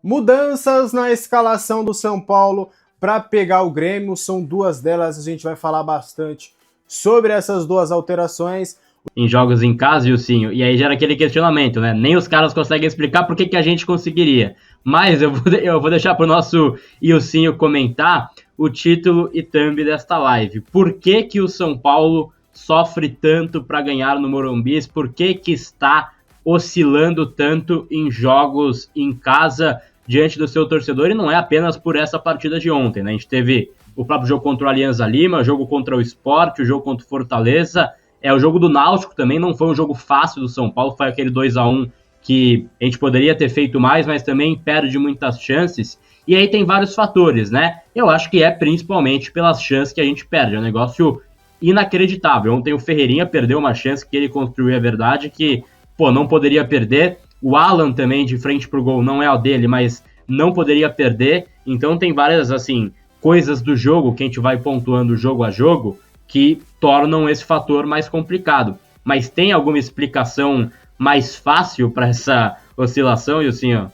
Mudanças na escalação do São Paulo para pegar o Grêmio, são duas delas, a gente vai falar bastante sobre essas duas alterações. Em jogos em casa, Ilcinho, e aí gera aquele questionamento, né? Nem os caras conseguem explicar por que a gente conseguiria. Mas eu vou deixar para o nosso Ilcinho comentar o título e thumb desta live. Por que o São Paulo sofre tanto para ganhar no Morumbi? Por que está oscilando tanto em jogos em casa diante do seu torcedor? E não é apenas por essa partida de ontem, né? A gente teve o próprio jogo contra o Alianza Lima, o jogo contra o Sport, o jogo contra o Fortaleza. O jogo do Náutico também não foi um jogo fácil do São Paulo, foi aquele 2-1 que a gente poderia ter feito mais, mas também perde muitas chances. E aí tem vários fatores, né? Eu acho que é principalmente pelas chances que a gente perde. É um negócio inacreditável. Ontem o Ferreirinha perdeu uma chance que ele construiu, é verdade, que, não poderia perder. O Alan também, de frente pro gol, não é o dele, mas não poderia perder. Então tem várias, assim, coisas do jogo que a gente vai pontuando jogo a jogo que tornam esse fator mais complicado. Mas tem alguma explicação mais fácil para essa oscilação, Ilcinho?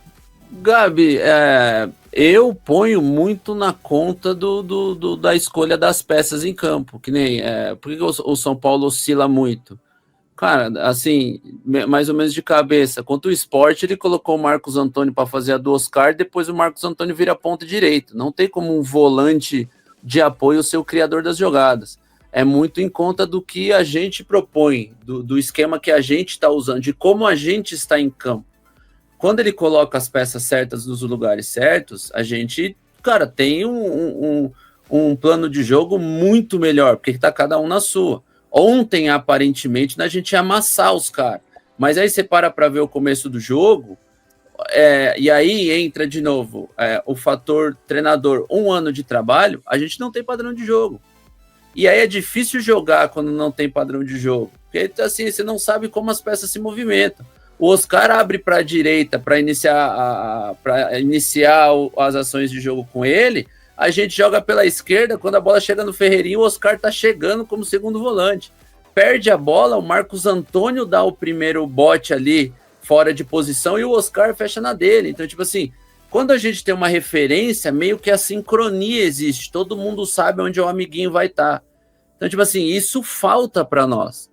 Gabi, eu ponho muito na conta da escolha das peças em campo, que nem, por que o São Paulo oscila muito? Cara, assim, mais ou menos de cabeça, contra o Sport ele colocou o Marcos Antônio para fazer a do Oscar, depois o Marcos Antônio vira ponta direito, não tem como um volante de apoio ser o criador das jogadas. É muito em conta do que a gente propõe, do esquema que a gente está usando, de como a gente está em campo. Quando ele coloca as peças certas nos lugares certos, a gente, cara, tem um plano de jogo muito melhor, porque está cada um na sua. Ontem, aparentemente, a gente ia amassar os caras. Mas aí você para ver o começo do jogo, e aí entra de novo o fator treinador, 1 ano de trabalho, a gente não tem padrão de jogo. E aí é difícil jogar quando não tem padrão de jogo. Porque assim, você não sabe como as peças se movimentam. O Oscar abre para a direita para iniciar as ações de jogo com ele. A gente joga pela esquerda. Quando a bola chega no Ferreirinho, o Oscar está chegando como segundo volante. Perde a bola, o Marcos Antônio dá o primeiro bote ali fora de posição e o Oscar fecha na dele. Então, tipo assim, quando a gente tem uma referência, meio que a sincronia existe. Todo mundo sabe onde o amiguinho vai estar. Então, tipo assim, isso falta para nós.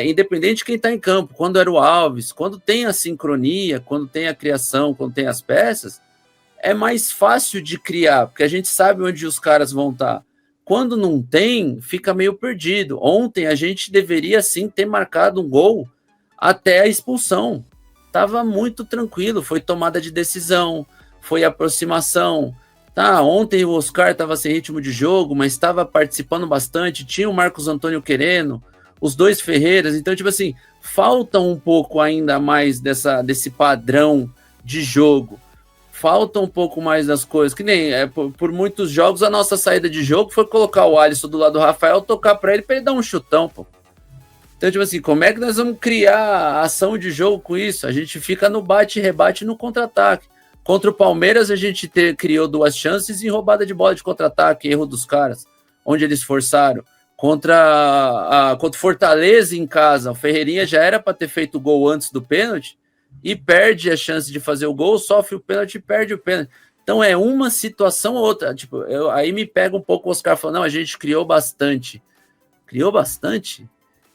Independente de quem está em campo. Quando era o Alves, quando tem a sincronia, quando tem a criação, quando tem as peças, é mais fácil de criar, porque a gente sabe onde os caras vão estar. Quando não tem, fica meio perdido. Ontem a gente deveria sim ter marcado um gol até a expulsão. Tava muito tranquilo, foi tomada de decisão, foi aproximação. Ontem o Oscar estava sem ritmo de jogo, mas estava participando bastante, tinha o Marcos Antônio querendo, os dois Ferreiras, então, tipo assim, falta um pouco ainda mais desse padrão de jogo, falta um pouco mais das coisas, que nem, por muitos jogos, a nossa saída de jogo foi colocar o Alisson do lado do Rafael, tocar para ele dar um chutão, pô. Então, tipo assim, como é que nós vamos criar ação de jogo com isso? A gente fica no bate e rebate no contra-ataque. Contra o Palmeiras, a gente criou 2 chances em roubada de bola de contra-ataque, erro dos caras, onde eles forçaram. Contra o Fortaleza em casa, o Ferreirinha já era para ter feito o gol antes do pênalti e perde a chance de fazer o gol, sofre o pênalti e perde o pênalti. Então, é uma situação ou outra. Tipo, aí me pega um pouco o Oscar falando, não, a gente criou bastante. Criou bastante?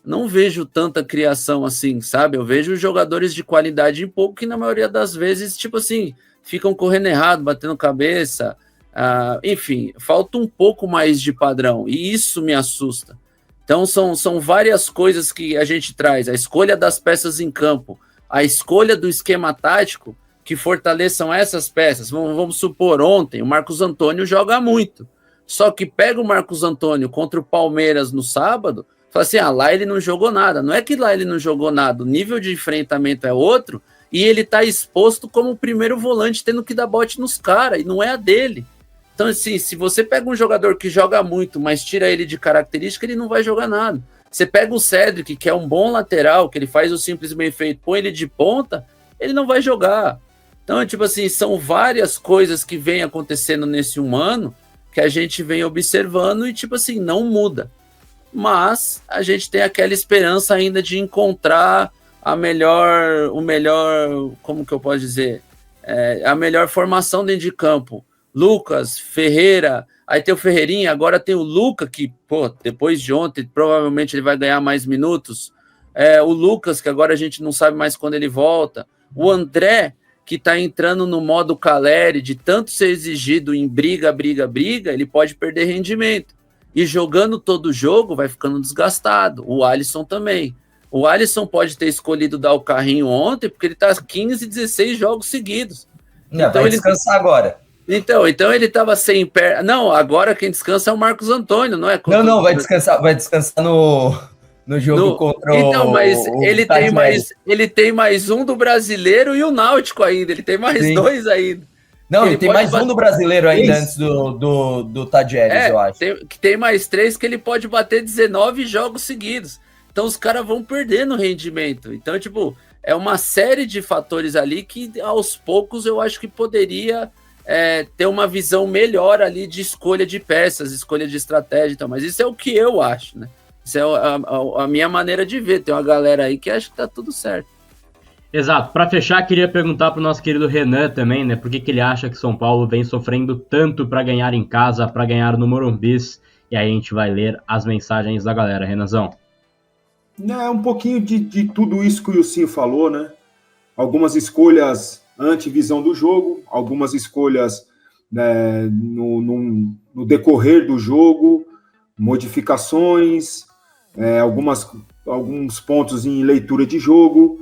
Não vejo tanta criação assim, sabe? Eu vejo jogadores de qualidade em pouco que na maioria das vezes, tipo assim, ficam correndo errado, batendo cabeça, enfim, falta um pouco mais de padrão e isso me assusta. Então são várias coisas que a gente traz, a escolha das peças em campo, a escolha do esquema tático que fortaleçam essas peças. Vamos supor, ontem o Marcos Antônio joga muito, só que pega o Marcos Antônio contra o Palmeiras no sábado, fala assim, lá ele não jogou nada. Não é que lá ele não jogou nada, o nível de enfrentamento é outro e ele tá exposto como o primeiro volante tendo que dar bote nos caras, e não é a dele. Então, assim, se você pega um jogador que joga muito, mas tira ele de característica, ele não vai jogar nada. Você pega o Cedric, que é um bom lateral, que ele faz o simples bem feito, põe ele de ponta, ele não vai jogar. Então, tipo assim, são várias coisas que vêm acontecendo nesse 1 ano que a gente vem observando e, tipo assim, não muda. Mas a gente tem aquela esperança ainda de encontrar o melhor, como que eu posso dizer? a melhor formação dentro de campo. Lucas, Ferreira, aí tem o Ferreirinha, agora tem o Luca, que, pô, depois de ontem, provavelmente ele vai ganhar mais minutos. O Lucas, que agora a gente não sabe mais quando ele volta. O André, que tá entrando no modo Caleri, de tanto ser exigido em briga, ele pode perder rendimento. E jogando todo o jogo, vai ficando desgastado. O Alisson também. O Alisson pode ter escolhido dar o carrinho ontem, porque ele tá 15, 16 jogos seguidos. Não, então vai descansar agora. Então ele estava sem perna. Não, agora quem descansa é o Marcos Antônio, não é? Não, vai descansar no jogo contra então, mas ele tem mais um do Brasileiro e o Náutico ainda. Ele tem mais 2 ainda. Não, ele tem mais um do Brasileiro ainda antes do Tadjeres, eu acho. Tem mais 3 que ele pode bater 19 jogos seguidos. Então os caras vão perdendo rendimento. Então, tipo, é uma série de fatores ali que aos poucos eu acho que poderia ter uma visão melhor ali de escolha de peças, escolha de estratégia. Então, mas isso é o que eu acho, né? Isso é a minha maneira de ver. Tem uma galera aí que acha que tá tudo certo. Exato. Para fechar, queria perguntar pro nosso querido Renan também, né? Por que ele acha que São Paulo vem sofrendo tanto para ganhar em casa, para ganhar no Morumbis? E aí a gente vai ler as mensagens da galera. Renanzão. É um pouquinho de tudo isso que o Ilcinho falou, né? Algumas escolhas anti-visão do jogo, algumas escolhas, né, no decorrer do jogo, modificações, alguns pontos em leitura de jogo,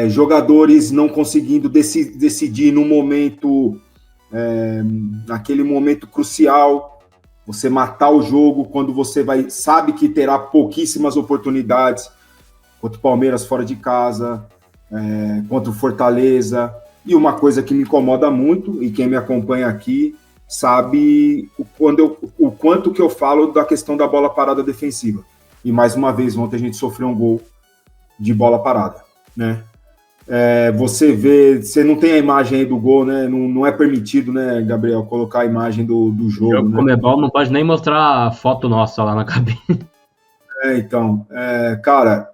jogadores não conseguindo decidir no momento, naquele momento crucial, você matar o jogo quando você sabe que terá pouquíssimas oportunidades, contra o Palmeiras fora de casa, contra o Fortaleza. E uma coisa que me incomoda muito, e quem me acompanha aqui sabe o quanto que eu falo da questão da bola parada defensiva. E mais uma vez, ontem a gente sofreu um gol de bola parada, né? Você não tem a imagem aí do gol, né? Não é permitido, né, Gabriel, colocar a imagem do jogo. O Comebol não pode nem mostrar a foto nossa lá na cabine. Então, cara,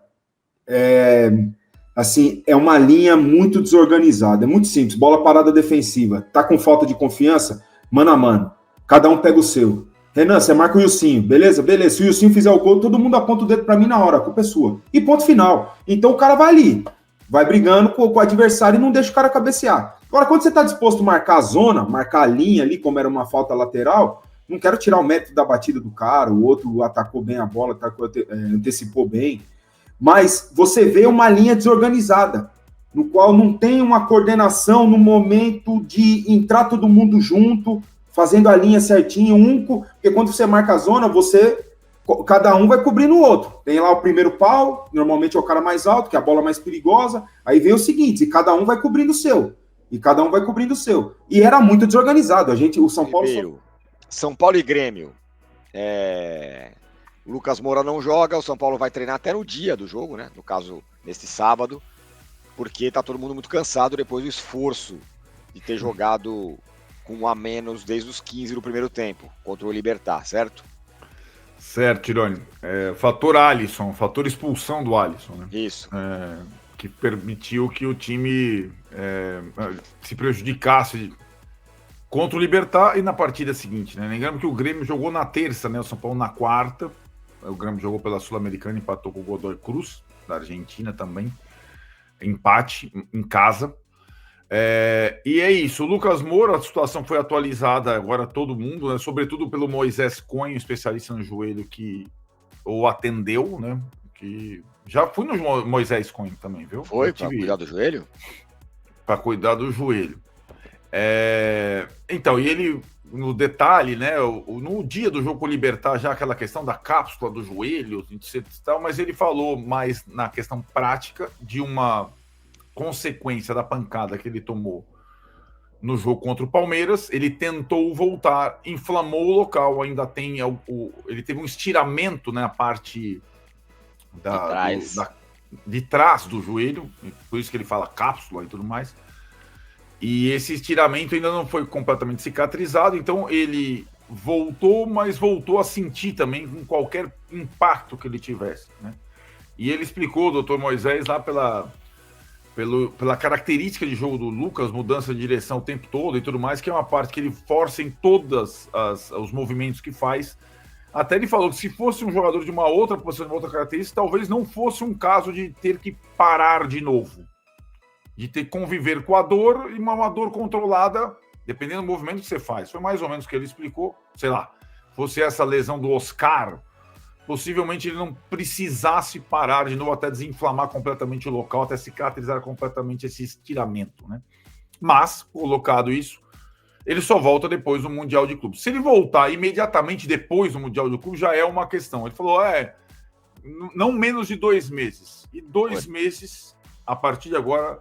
assim, é uma linha muito desorganizada, é muito simples, bola parada defensiva, tá com falta de confiança, mano a mano, cada um pega o seu. Renan, você marca o Ilcinho, beleza? Beleza, se o Ilcinho fizer o gol, todo mundo aponta o dedo pra mim na hora, a culpa é sua. E ponto final. Então o cara vai ali, vai brigando com o adversário e não deixa o cara cabecear. Agora, quando você tá disposto a marcar a zona, marcar a linha ali, como era uma falta lateral, não quero tirar o mérito da batida do cara, o outro atacou bem a bola, antecipou bem, mas você vê uma linha desorganizada, no qual não tem uma coordenação no momento de entrar todo mundo junto, fazendo a linha certinho, porque quando você marca a zona, cada um vai cobrindo o outro. Tem lá o primeiro pau, normalmente é o cara mais alto, que é a bola mais perigosa, aí vem o seguinte, e cada um vai cobrindo o seu, e era muito desorganizado, o São Paulo... São Paulo e Grêmio, o Lucas Moura não joga, o São Paulo vai treinar até no dia do jogo, né? No caso, neste sábado, porque tá todo mundo muito cansado depois do esforço de ter jogado com 1 a menos desde os 15 do primeiro tempo, contra o Libertad, certo? Certo, Tironi. Fator Alisson, fator expulsão do Alisson, né? Isso. Que permitiu que o time se prejudicasse contra o Libertad e na partida seguinte, né? Lembrando que o Grêmio jogou na terça, né? O São Paulo na quarta. O Grêmio jogou pela Sul-Americana, empatou com o Godoy Cruz, da Argentina também. Empate em casa. E é isso. O Lucas Moura, a situação foi atualizada agora todo mundo, né? Sobretudo pelo Moisés Cunha, especialista no joelho, que o atendeu, né? Que já fui no Moisés Cunha também, viu? Foi para cuidar do joelho? Para cuidar do joelho. Então, e ele, no detalhe, né, no dia do jogo com o Libertad, já aquela questão da cápsula do joelho, etc e tal, mas ele falou mais na questão prática de uma consequência da pancada que ele tomou no jogo contra o Palmeiras. Ele tentou voltar, inflamou o local, ainda tem ele teve um estiramento, né, na parte de trás do joelho, por isso que ele fala cápsula e tudo mais. E esse estiramento ainda não foi completamente cicatrizado, então ele voltou, mas voltou a sentir também com qualquer impacto que ele tivesse, né? E ele explicou, o doutor Moisés, lá pela característica de jogo do Lucas, mudança de direção o tempo todo e tudo mais, que é uma parte que ele força em todos os movimentos que faz. Até ele falou que se fosse um jogador de uma outra posição, de uma outra característica, talvez não fosse um caso de ter que parar de novo. De ter que conviver com a dor e uma dor controlada, dependendo do movimento que você faz. Foi mais ou menos o que ele explicou. Sei lá, fosse essa lesão do Oscar, possivelmente ele não precisasse parar de novo até desinflamar completamente o local, até cicatrizar completamente esse estiramento, né? Mas, colocado isso, ele só volta depois do Mundial de Clubes. Se ele voltar imediatamente depois do Mundial de Clubes, já é uma questão. Ele falou, não menos de 2 meses. E 2 meses, a partir de agora,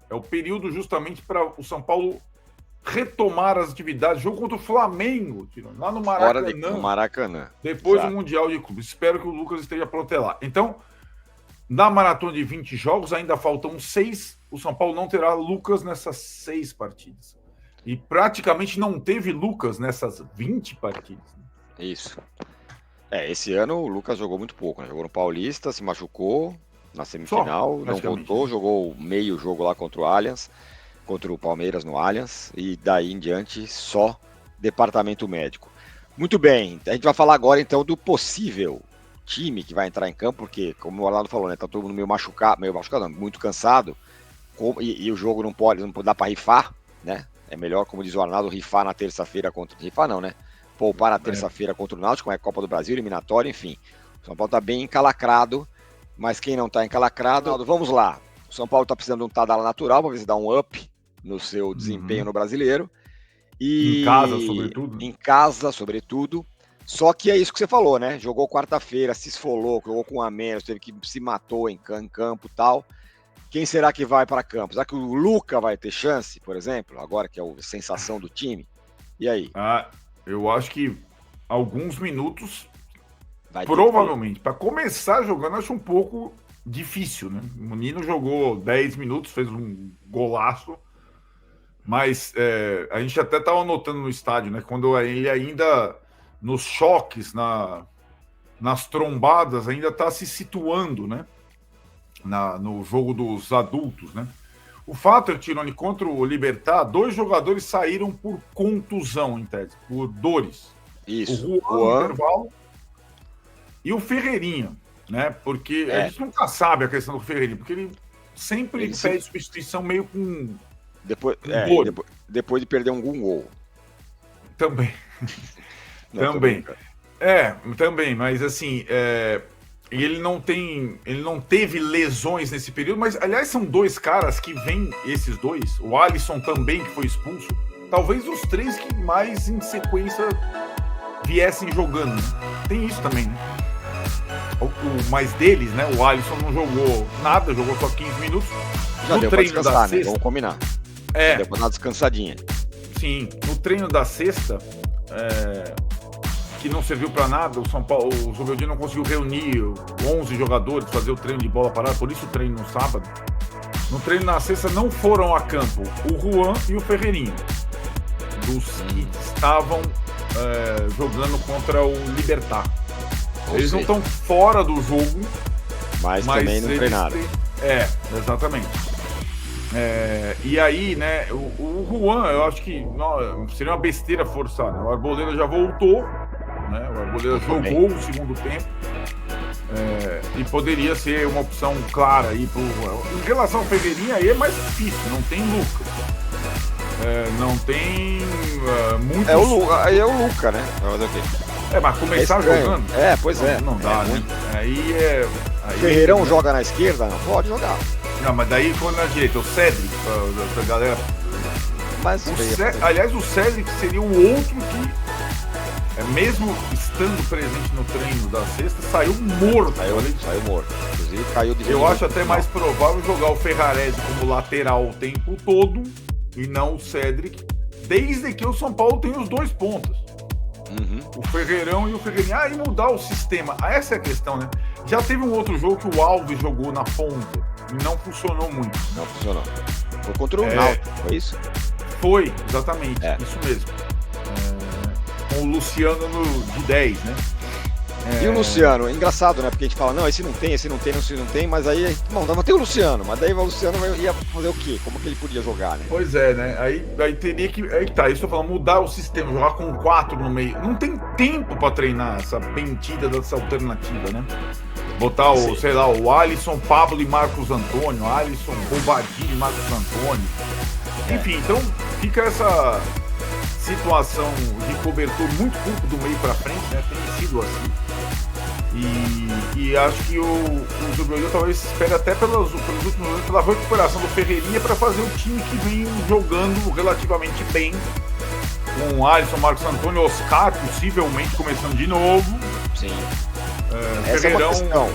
é o período justamente para o São Paulo retomar as atividades. Jogo contra o Flamengo, lá no Maracanã. No Maracanã. Depois Exato. do Mundial de Clubes. Espero que o Lucas esteja pronto lá. Então, na maratona de 20 jogos, ainda faltam 6. O São Paulo não terá Lucas nessas 6 partidas. E praticamente não teve Lucas nessas 20 partidas. Isso. Esse ano o Lucas jogou muito pouco, né? Jogou no Paulista, se machucou na semifinal, não voltou, jogou meio jogo lá contra o Allianz, contra o Palmeiras no Allianz, e daí em diante só departamento médico. Muito bem, a gente vai falar agora então do possível time que vai entrar em campo, porque como o Orlando falou, né, tá todo mundo meio machucado não, muito cansado, e o jogo não dá para rifar, né? É melhor, como diz o Arnaldo, rifar na terça-feira rifar não, né? Poupar na terça-feira contra o Náutico, como é Copa do Brasil, eliminatória, enfim. O São Paulo tá bem encalacrado, mas quem não tá encalacrado, Arnaldo, vamos lá. O São Paulo tá precisando de um Tadala natural para ver se dá um up no seu desempenho no Brasileiro. E em casa, sobretudo. Em casa, sobretudo. Só que é isso que você falou, né? Jogou quarta-feira, se esfolou, jogou com um a menos, teve que se matou em campo e tal. Quem será que vai para campo? Será que o Luca vai ter chance, por exemplo, agora que é a sensação do time? E aí? Eu acho que alguns minutos, vai provavelmente. Para começar jogando, acho um pouco difícil, né? O Nino jogou 10 minutos, fez um golaço, mas a gente até estava notando no estádio, né? Quando ele ainda, nos choques, nas trombadas, ainda está se situando, né? No jogo dos adultos, né? O fato é que, Tironi, contra o Libertad, 2 jogadores saíram por contusão, em tese, por dores. Isso. O Juan no intervalo e o Ferreirinha, né? Porque a gente nunca sabe a questão do Ferreirinha, porque ele sempre pede substituição meio com depois de perder um gol. Também. Também. Também, mas assim, ele não teve lesões nesse período, mas aliás são 2 caras que vêm, esses 2, o Alisson também que foi expulso, talvez os 3 que mais em sequência viessem jogando, né? Tem isso também, né? O mais deles, né? O Alisson não jogou nada, jogou só 15 minutos. Já no deu treino pra descansar, da né? sexta, Vamos combinar. Deu pra dar uma descansadinha. Sim, no treino da sexta, que não serviu para nada, o São Paulo, o Zubeldia não conseguiu reunir 11 jogadores, fazer o treino de bola parada, por isso o treino no sábado. No treino na sexta não foram a campo o Juan e o Ferreirinha, dos que estavam jogando contra o Libertad. Eles não estão fora do jogo, mas também não treinaram. Exatamente. E aí, né, o Juan, eu acho que seria uma besteira forçar, né? O Arboleda já voltou, né? O Arboleda jogou o segundo tempo, e poderia ser uma opção clara aí pro Juan. Em relação ao Ferreirinha, aí é mais difícil, não tem Lucas. Não tem muito. Aí é o Luca, né? Mas começar jogando. Pois é. Não dá, né? Aí Ferreirão joga na esquerda? Não pode jogar. Não, mas daí quando na direita, o Cedric, pra galera. Mas aliás, o Cedric seria o outro que, mesmo estando presente no treino da sexta, saiu morto. Saiu morto. Inclusive caiu de Eu acho até mais provável jogar o Ferrarese como lateral o tempo todo e não o Cedric, desde que o São Paulo tenha os 2 pontas. O Ferreirão e o Ferreirinha. E mudar o sistema. Essa é a questão, né? Já teve um outro jogo que o Alves jogou na ponta e não funcionou muito. Não funcionou. Foi contra o Náutico, foi isso? Foi, exatamente. Isso mesmo. Com o Luciano de 10, né? E o Luciano? É engraçado, né? Porque a gente fala, não, esse não tem, esse não tem, mas aí, bom, não tem o Luciano, mas daí o Luciano ia fazer o quê? Como que ele podia jogar, né? Pois é, né? Aí teria que. Aí tá, isso eu tô falando, mudar o sistema, jogar com 4 no meio. Não tem tempo pra treinar essa pentida dessa alternativa, né? Botar o, sei lá, o Alisson, Pablo e Marcos Antônio, Alisson, Bobadilho e Marcos Antônio. Enfim, então fica essa situação de cobertor muito curto do meio pra frente, né? Tem sido assim. E acho que o Zubeldia talvez espere até pelos últimos anos, pela recuperação do Ferreirinha para fazer o time que vem jogando relativamente bem. Com Alisson, Marcos Antônio, Oscar, possivelmente começando de novo. Sim. Essa é uma questão.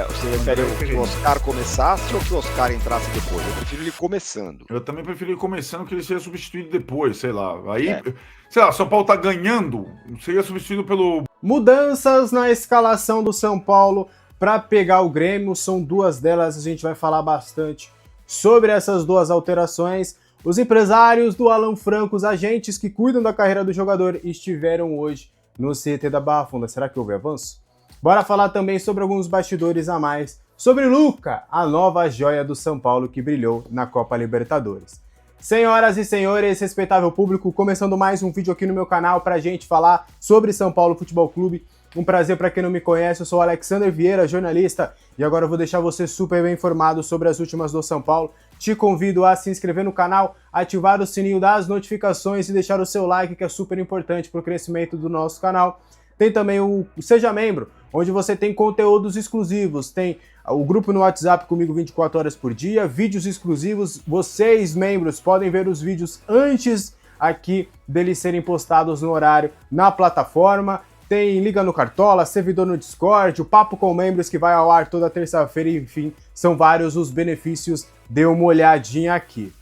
Você prefere que o Oscar começasse ou que o Oscar entrasse depois? Eu prefiro ele começando. Eu também prefiro ele começando, que ele seja substituído depois, sei lá. Aí, sei lá, São Paulo tá ganhando, seria substituído pelo... Mudanças na escalação do São Paulo para pegar o Grêmio, são 2 delas, a gente vai falar bastante sobre essas 2 alterações. Os empresários do Alan Franco, os agentes que cuidam da carreira do jogador, estiveram hoje no CT da Barra Funda. Será que houve avanço? Bora falar também sobre alguns bastidores a mais, sobre Luca, a nova joia do São Paulo que brilhou na Copa Libertadores. Senhoras e senhores, respeitável público, começando mais um vídeo aqui no meu canal pra gente falar sobre São Paulo Futebol Clube. Um prazer para quem não me conhece, eu sou o Alexander Vieira, jornalista, e agora eu vou deixar você super bem informado sobre as últimas do São Paulo. Te convido a se inscrever no canal, ativar o sininho das notificações e deixar o seu like, que é super importante para o crescimento do nosso canal. Tem também o Seja Membro, onde você tem conteúdos exclusivos, tem o grupo no WhatsApp comigo 24 horas por dia, vídeos exclusivos, vocês, membros, podem ver os vídeos antes aqui deles serem postados no horário na plataforma, tem Liga no Cartola, servidor no Discord, o Papo com Membros que vai ao ar toda terça-feira, enfim, são vários os benefícios, dê uma olhadinha aqui.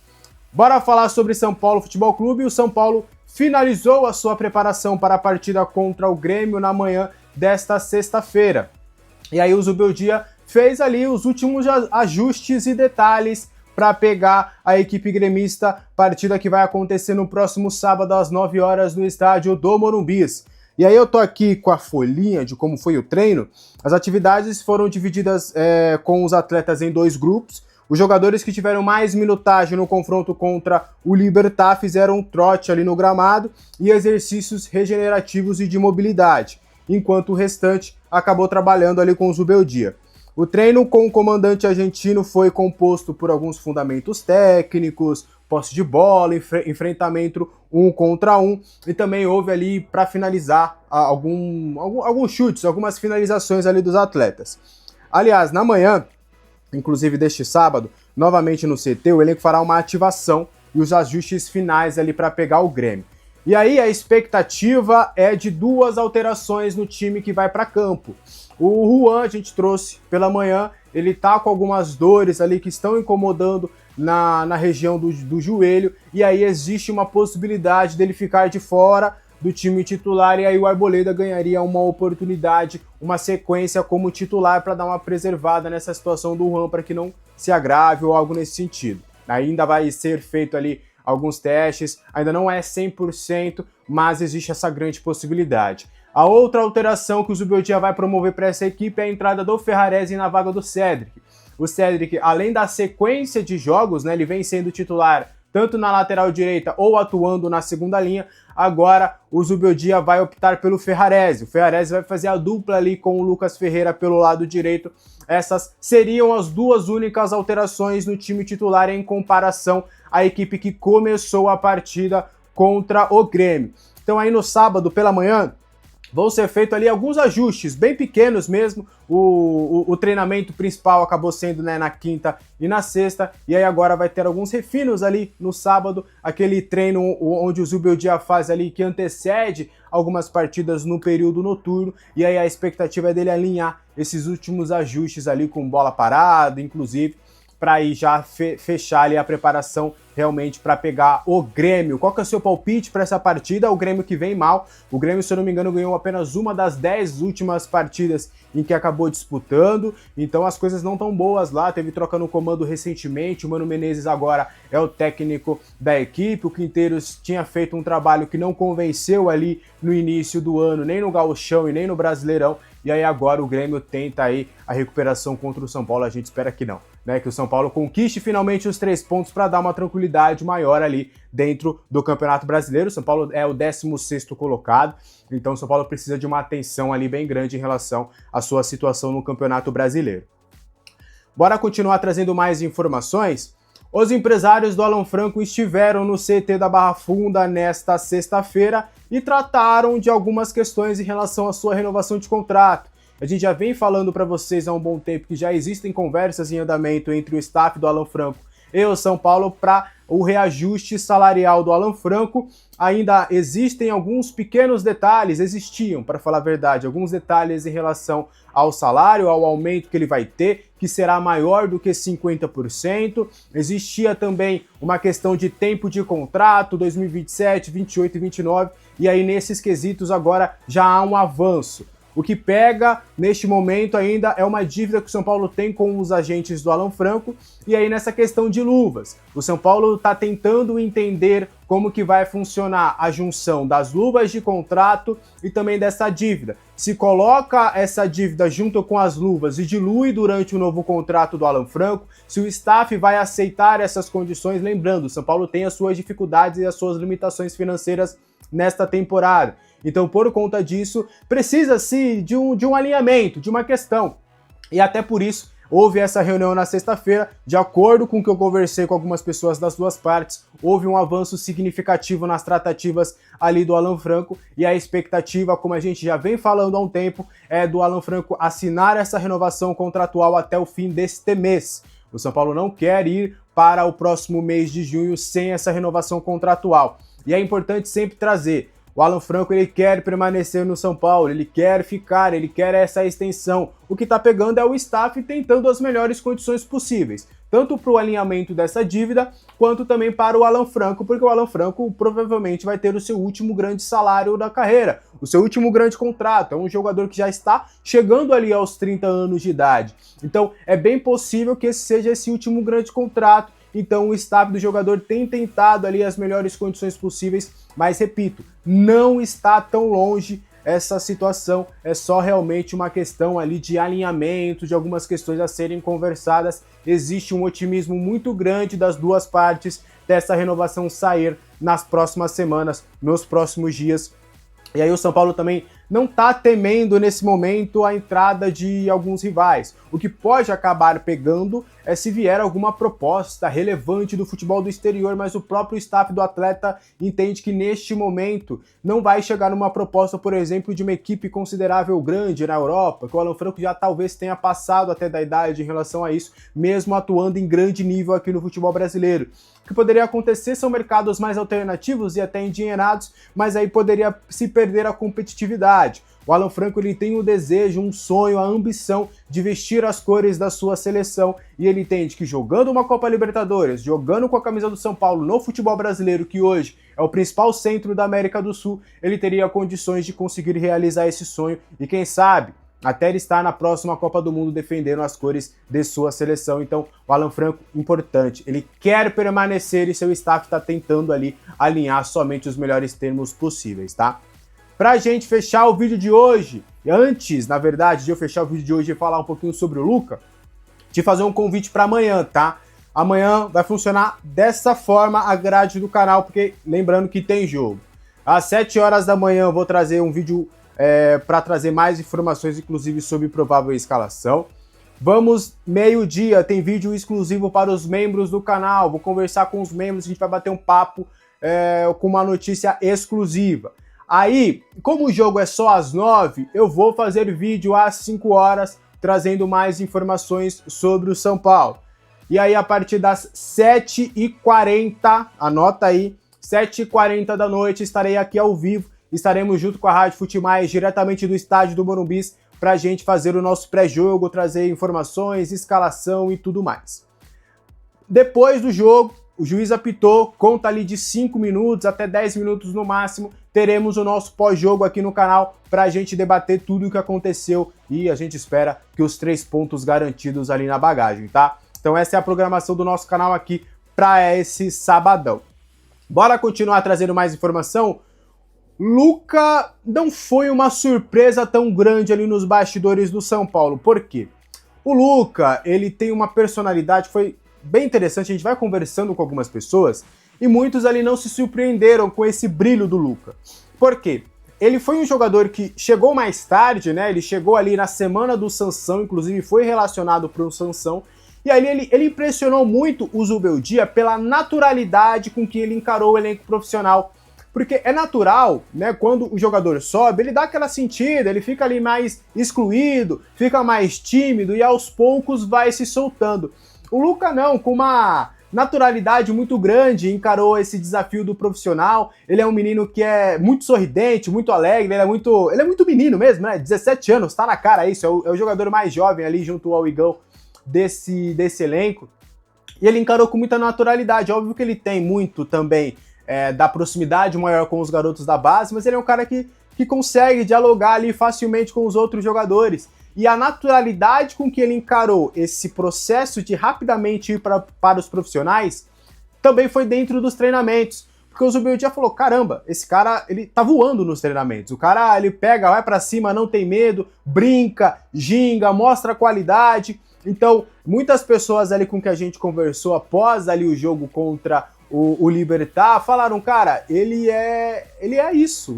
Bora falar sobre São Paulo Futebol Clube. O São Paulo finalizou a sua preparação para a partida contra o Grêmio na manhã desta sexta-feira. E aí o Zubeldia fez ali os últimos ajustes e detalhes para pegar a equipe gremista, partida que vai acontecer no próximo sábado às 9 horas no estádio do Morumbis. E aí eu tô aqui com a folhinha de como foi o treino. As atividades foram divididas com os atletas em 2 grupos. Os jogadores que tiveram mais minutagem no confronto contra o Libertad fizeram um trote ali no gramado e exercícios regenerativos e de mobilidade, enquanto o restante acabou trabalhando ali com o Zubeldia. O treino com o comandante argentino foi composto por alguns fundamentos técnicos, posse de bola, enfrentamento 1 contra 1, e também houve ali, para finalizar, alguns chutes, algumas finalizações ali dos atletas. Aliás, na manhã, inclusive deste sábado, novamente no CT, o elenco fará uma ativação e os ajustes finais ali para pegar o Grêmio. E aí a expectativa é de 2 alterações no time que vai para campo. O Juan a gente trouxe pela manhã, ele tá com algumas dores ali que estão incomodando na região do joelho, e aí existe uma possibilidade dele ficar de fora do time titular, e aí o Arboleda ganharia uma oportunidade, uma sequência como titular para dar uma preservada nessa situação do Juan, para que não se agrave ou algo nesse sentido. Ainda vai ser feito ali alguns testes, ainda não é 100%, mas existe essa grande possibilidade. A outra alteração que o Zubeldia vai promover para essa equipe é a entrada do Ferrarese na vaga do Cédric. O Cédric, além da sequência de jogos, né, ele vem sendo titular tanto na lateral direita ou atuando na segunda linha, agora o Zubeldia vai optar pelo Ferrarese. O Ferrarese vai fazer a dupla ali com o Lucas Ferreira pelo lado direito. Essas seriam as 2 únicas alterações no time titular em comparação à equipe que começou a partida contra o Grêmio. Então aí no sábado pela manhã vão ser feitos ali alguns ajustes, bem pequenos mesmo. O treinamento principal acabou sendo, né, na quinta e na sexta, e aí agora vai ter alguns refinos ali no sábado, aquele treino onde o Zubeldia faz ali, que antecede algumas partidas no período noturno, e aí a expectativa é dele alinhar esses últimos ajustes ali com bola parada, inclusive, para aí já fechar ali a preparação realmente para pegar o Grêmio. Qual que é o seu palpite para essa partida? O Grêmio que vem mal. O Grêmio, se eu não me engano, ganhou apenas uma das 10 últimas partidas em que acabou disputando. Então as coisas não tão boas lá. Teve troca no comando recentemente. O Mano Menezes agora é o técnico da equipe. O Quinteiros tinha feito um trabalho que não convenceu ali no início do ano, nem no Gauchão e nem no Brasileirão. e aí agora o Grêmio tenta aí a recuperação contra o São Paulo, a gente espera que não, né? Que o São Paulo conquiste finalmente os 3 pontos para dar uma tranquilidade maior ali dentro do Campeonato Brasileiro. O São Paulo é o 16º colocado, então o São Paulo precisa de uma atenção ali bem grande em relação à sua situação no Campeonato Brasileiro. Bora continuar trazendo mais informações? Os empresários do Alan Franco estiveram no CT da Barra Funda nesta sexta-feira e trataram de algumas questões em relação à sua renovação de contrato. A gente já vem falando para vocês há um bom tempo que já existem conversas em andamento entre o staff do Alan Franco e o São Paulo para o reajuste salarial do Alan Franco. Ainda existem alguns pequenos detalhes, existiam, para falar a verdade, alguns detalhes em relação ao salário, ao aumento que ele vai ter, que será maior do que 50%. Existia também uma questão de tempo de contrato, 2027, 28 e 29, e aí nesses quesitos agora já há um avanço. O que pega neste momento ainda é uma dívida que o São Paulo tem com os agentes do Alan Franco, e aí nessa questão de luvas. O São Paulo está tentando entender como que vai funcionar a junção das luvas de contrato e também dessa dívida. Se coloca essa dívida junto com as luvas e dilui durante o novo contrato do Alan Franco, se o staff vai aceitar essas condições, lembrando, o São Paulo tem as suas dificuldades e as suas limitações financeiras nesta temporada. Então, por conta disso, precisa-se de um alinhamento, de uma questão. E até por isso, houve essa reunião na sexta-feira, de acordo com o que eu conversei com algumas pessoas das duas partes, houve um avanço significativo nas tratativas ali do Alan Franco, e a expectativa, como a gente já vem falando há um tempo, é do Alan Franco assinar essa renovação contratual até o fim deste mês. O São Paulo não quer ir para o próximo mês de junho sem essa renovação contratual. E é importante sempre trazer, o Alan Franco ele quer permanecer no São Paulo, ele quer ficar, ele quer essa extensão. O que está pegando é o staff tentando as melhores condições possíveis, tanto para o alinhamento dessa dívida, quanto também para o Alan Franco, porque o Alan Franco provavelmente vai ter o seu último grande salário da carreira, o seu último grande contrato. É um jogador que já está chegando ali aos 30 anos de idade. Então é bem possível que esse seja esse último grande contrato. Então o staff do jogador tem tentado ali as melhores condições possíveis, mas repito, não está tão longe essa situação, é só realmente uma questão ali de alinhamento, de algumas questões a serem conversadas. Existe um otimismo muito grande das duas partes dessa renovação sair nas próximas semanas, nos próximos dias. E aí o São Paulo também não está temendo nesse momento a entrada de alguns rivais. O que pode acabar pegando é se vier alguma proposta relevante do futebol do exterior, mas o próprio staff do atleta entende que neste momento não vai chegar numa proposta, por exemplo, de uma equipe considerável grande na Europa, que o Alan Franco já talvez tenha passado até da idade em relação a isso, mesmo atuando em grande nível aqui no futebol brasileiro. O que poderia acontecer são mercados mais alternativos e até endinheirados, mas aí poderia se perder a competitividade. O Alan Franco ele tem o desejo, um sonho, a ambição de vestir as cores da sua seleção, e ele entende que jogando uma Copa Libertadores, jogando com a camisa do São Paulo no futebol brasileiro, que hoje é o principal centro da América do Sul, ele teria condições de conseguir realizar esse sonho e quem sabe até ele estar na próxima Copa do Mundo defendendo as cores de sua seleção. Então o Alan Franco, importante, ele quer permanecer e seu staff está tentando ali alinhar somente os melhores termos possíveis, tá? Pra gente fechar o vídeo de hoje, e antes, na verdade, de eu fechar o vídeo de hoje e falar um pouquinho sobre o Luca, te fazer um convite para amanhã, tá? Amanhã vai funcionar dessa forma a grade do canal, porque lembrando que tem jogo. Às 7 horas da manhã eu vou trazer um vídeo para trazer mais informações, inclusive sobre provável escalação. Vamos, meio-dia, tem vídeo exclusivo para os membros do canal. Vou conversar com os membros, a gente vai bater um papo com uma notícia exclusiva. Aí, como o jogo é só às 9, eu vou fazer vídeo às 5 horas, trazendo mais informações sobre o São Paulo. E aí, a partir das 7h40, anota aí, 7h40 da noite, estarei aqui ao vivo. Estaremos junto com a Rádio Futimais, diretamente do estádio do Morumbi, para a gente fazer o nosso pré-jogo, trazer informações, escalação e tudo mais. Depois do jogo, o juiz apitou, conta ali de 5 minutos até 10 minutos no máximo, teremos o nosso pós-jogo aqui no canal para a gente debater tudo o que aconteceu e a gente espera que os 3 pontos garantidos ali na bagagem, tá? Então essa é a programação do nosso canal aqui para esse sabadão. Bora continuar trazendo mais informação? Luca não foi uma surpresa tão grande ali nos bastidores do São Paulo. Por quê? O Luca, ele tem uma personalidade que foi bem interessante, a gente vai conversando com algumas pessoas e muitos ali não se surpreenderam com esse brilho do Luca. Por quê? Ele foi um jogador que chegou mais tarde, né? Ele chegou ali na semana do Sansão, inclusive foi relacionado para o Sansão, e aí ele impressionou muito o Zubeldia pela naturalidade com que ele encarou o elenco profissional. Porque é natural, né, quando o jogador sobe, ele dá aquela sentida, ele fica ali mais excluído, fica mais tímido e aos poucos vai se soltando. O Luca não, com uma naturalidade muito grande, encarou esse desafio do profissional. Ele é um menino que é muito sorridente, muito alegre, ele é muito menino mesmo, né? 17 anos, tá na cara isso, é o jogador mais jovem ali junto ao Igão desse elenco. E ele encarou com muita naturalidade. Óbvio que ele tem muito também da proximidade maior com os garotos da base, mas ele é um cara que consegue dialogar ali facilmente com os outros jogadores. E a naturalidade com que ele encarou esse processo de rapidamente ir para os profissionais também foi dentro dos treinamentos. Porque o Zubeldia falou, caramba, esse cara, ele tá voando nos treinamentos. O cara, ele pega, vai para cima, não tem medo, brinca, ginga, mostra qualidade. Então, muitas pessoas ali com que a gente conversou após ali o jogo contra o Libertad falaram, cara, ele é isso.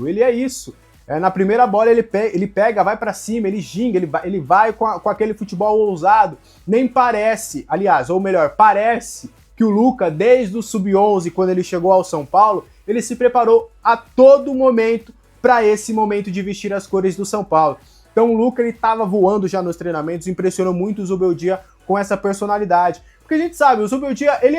Na primeira bola ele pega, vai pra cima, ele ginga, ele vai com aquele futebol ousado. Nem parece, aliás, ou melhor, parece que o Luca, desde o Sub-11, quando ele chegou ao São Paulo, ele se preparou a todo momento para esse momento de vestir as cores do São Paulo. Então o Luca, ele estava voando já nos treinamentos, impressionou muito o Zubeldia com essa personalidade. Porque a gente sabe, o Zubeldia, ele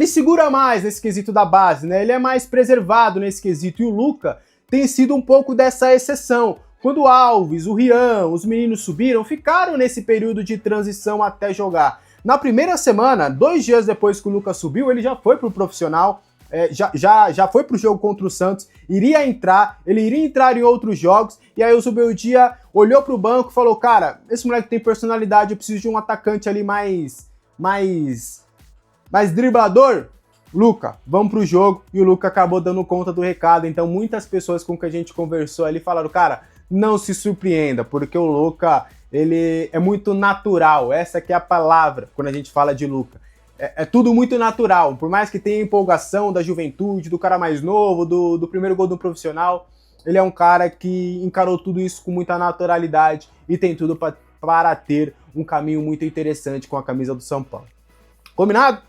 segura mais nesse quesito da base, né? Ele é mais preservado nesse quesito. E o Luca tem sido um pouco dessa exceção. Quando o Alves, o Rian, os meninos subiram, ficaram nesse período de transição até jogar. Na primeira semana, 2 dias depois que o Luca subiu, ele já foi pro profissional, já foi pro jogo contra o Santos, ele iria entrar em outros jogos, e aí o Zubeldia olhou pro banco e falou, cara, esse moleque tem personalidade, eu preciso de um atacante ali mais driblador. Luca, vamos pro jogo, e o Luca acabou dando conta do recado. Então muitas pessoas com que a gente conversou ali falaram, cara, não se surpreenda, porque o Luca, ele é muito natural, essa que é a palavra quando a gente fala de Luca. É tudo muito natural, por mais que tenha empolgação da juventude, do cara mais novo, do primeiro gol do profissional, ele é um cara que encarou tudo isso com muita naturalidade e tem tudo para ter um caminho muito interessante com a camisa do São Paulo. Combinado?